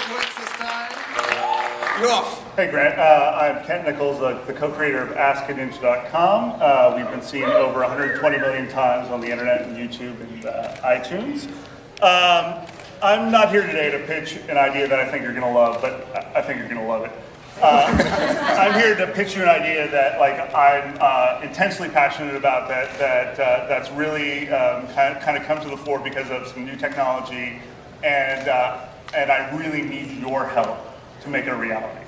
Netflix this time. You're off. Hey Grant, I'm Kent Nichols, the co-creator of AskANinja.com. We've been seen over 120 million times on the internet and YouTube and iTunes. I'm not here today to pitch an idea that I think you're going to love, but I think you're going to love it. I'm here to pitch you an idea that I'm intensely passionate about, that's really kind of come to the fore because of some new technology, and I really need your help to make it a reality.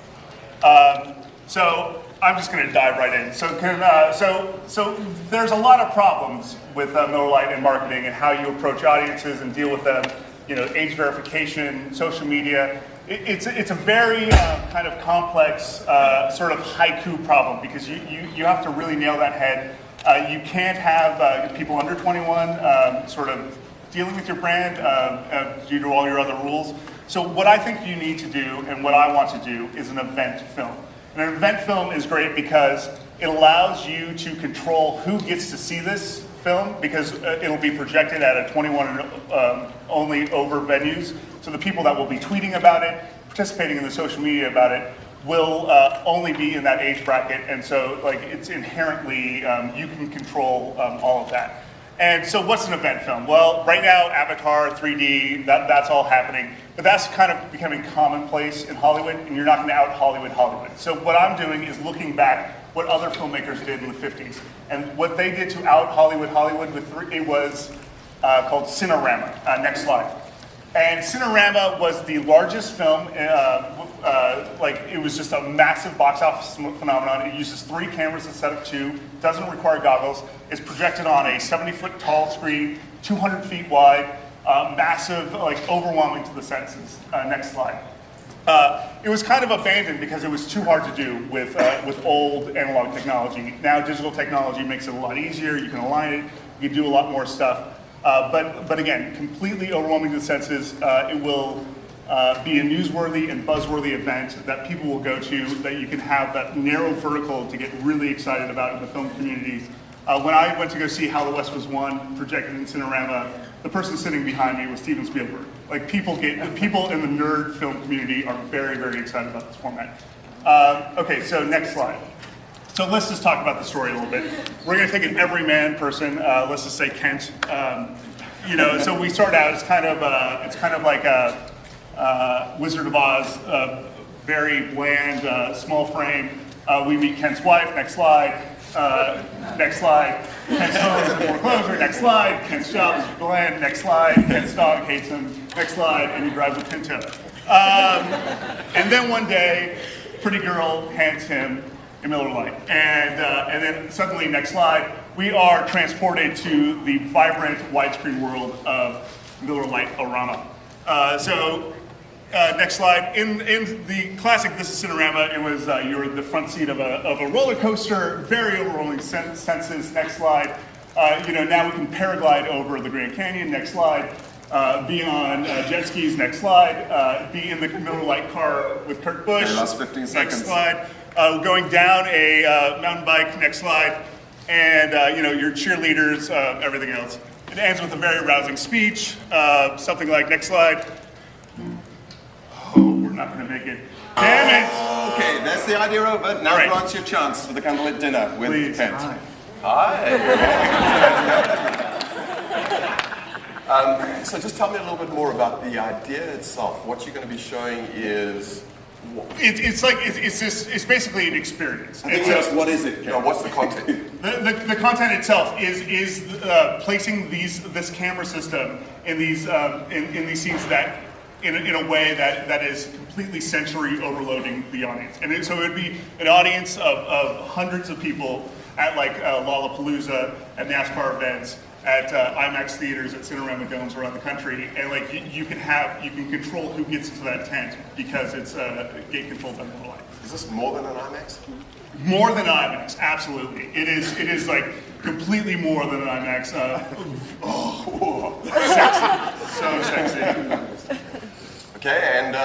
So I'm just going to dive right in. So there's a lot of problems with Miller Lite and marketing and how you approach audiences and deal with them. You know, age verification, social media. It's a very kind of complex sort of haiku problem because you have to really nail that head. You can't have people under 21 sort of dealing with your brand due to all your other rules. So what I think you need to do and what I want to do is an event film. And an event film is great because it allows you to control who gets to see this film because it'll be projected at a 21 only over venues. So the people that will be tweeting about it, participating in the social media about it, will only be in that age bracket. And so it's inherently, you can control all of that. And so what's an event film? Well, right now, Avatar, 3D, that's all happening. But that's kind of becoming commonplace in Hollywood, and you're not going to out Hollywood. So what I'm doing is looking back what other filmmakers did in the 50s. And what they did to out Hollywood with it was called Cinerama. Next slide. And Cinerama was the largest film, it was just a massive box office phenomenon. It uses 3 cameras instead of 2, doesn't require goggles, it's projected on a 70-foot tall screen, 200 feet wide, massive, overwhelming to the senses. Next slide. It was kind of abandoned because it was too hard to do with old analog technology. Now digital technology makes it a lot easier, you can align it, you can do a lot more stuff. But again, completely overwhelming to the senses. It will be a newsworthy and buzzworthy event that people will go to, that you can have that narrow vertical to get really excited about in the film communities. When I went to go see How the West Was Won, projected in Cinerama, the person sitting behind me was Steven Spielberg. People in the nerd film community are very, very excited about this format. Okay, so next slide. So let's just talk about the story a little bit. We're going to take an everyman person. Let's just say Kent. So we start out. It's kind of like a Wizard of Oz, very bland, small frame. We meet Kent's wife. Next slide. Next slide. Kent's home is a foreclosure. Next slide. Kent's job is bland. Next slide. Kent's dog hates him. Next slide. And he drives a Pinto. And then one day, pretty girl hands him a Miller Lite. And then suddenly, next slide, we are transported to the vibrant widescreen world of Miller Lite-orama. Next slide. In the classic This Is Cinerama, it was you're the front seat of a roller coaster, very overwhelming senses. Next slide. Now we can paraglide over the Grand Canyon. Next slide. Be on jet skis. Next slide. Be in the Miller Lite car with Kurt Busch. Last 15 seconds. Next slide. Going down a mountain bike. Next slide. And your cheerleaders, everything else. It ends with a very rousing speech. Something like, next slide. Oh, we're not going to make it. Damn it! Okay, that's the idea over. Now Right. grant your chance for the candlelit dinner with Please. Kent. Hi. Hi. So just tell me a little bit more about the idea itself. What you're going to be showing is... It's basically an experience. What is it? What's the content? The content itself is placing this camera system in these scenes that in a way that is completely sensory overloading the audience. And so it would be an audience of hundreds of people at Lollapalooza, at NASCAR events, at IMAX theaters, at Cinerama domes around the country, and you can control who gets into that tent because it's gate controlled by Miller Lite. Is this more than an IMAX? More than IMAX, absolutely. It is completely more than an IMAX. Sexy, so sexy. Okay, and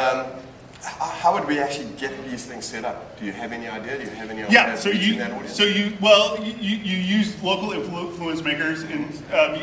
How would we actually get these things set up? Do you have any idea? Do you have any Yeah, idea? so you use local influence makers, and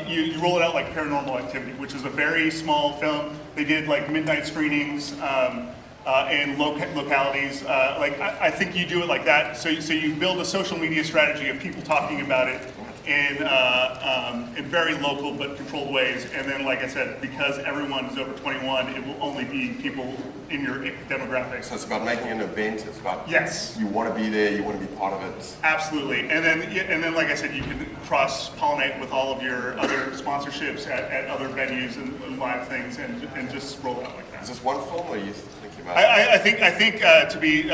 you roll it out like Paranormal Activity, which is a very small film. They did like midnight screenings in localities. I think you do it like that. So you build a social media strategy of people talking about it in very local but controlled ways. And then, like I said, because everyone is over 21, it will only be people in your demographic. So it's about making an event. It's about yes, you want to be there. You want to be part of it. Absolutely. And then, like I said, you can cross-pollinate with all of your other sponsorships at other venues and live things, and just roll it out like that. Is this one film, or are you thinking about? I think to be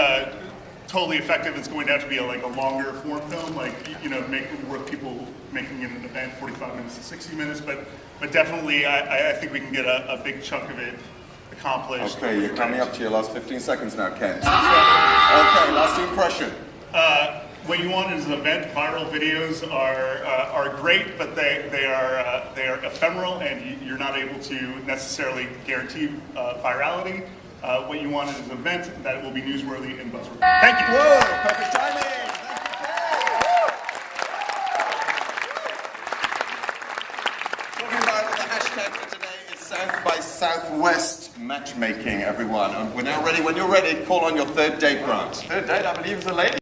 totally effective, it's going to have to be like a longer form film, like worth people making it an event, 45 minutes to 60 minutes. But definitely, I think we can get a big chunk of it accomplished. Okay, you're coming up to your last 15 seconds now, Ken. Okay, last impression. What you want is an event. Viral videos are great, but they are ephemeral, and you're not able to necessarily guarantee virality. What you want is an event that will be newsworthy and buzzworthy. Thank you. Whoa, perfect timing. Talking about the hashtag for today is South by Southwest matchmaking, everyone. And we're now ready. When you're ready, call on your third date, Grant. Third date, I believe, is a lady.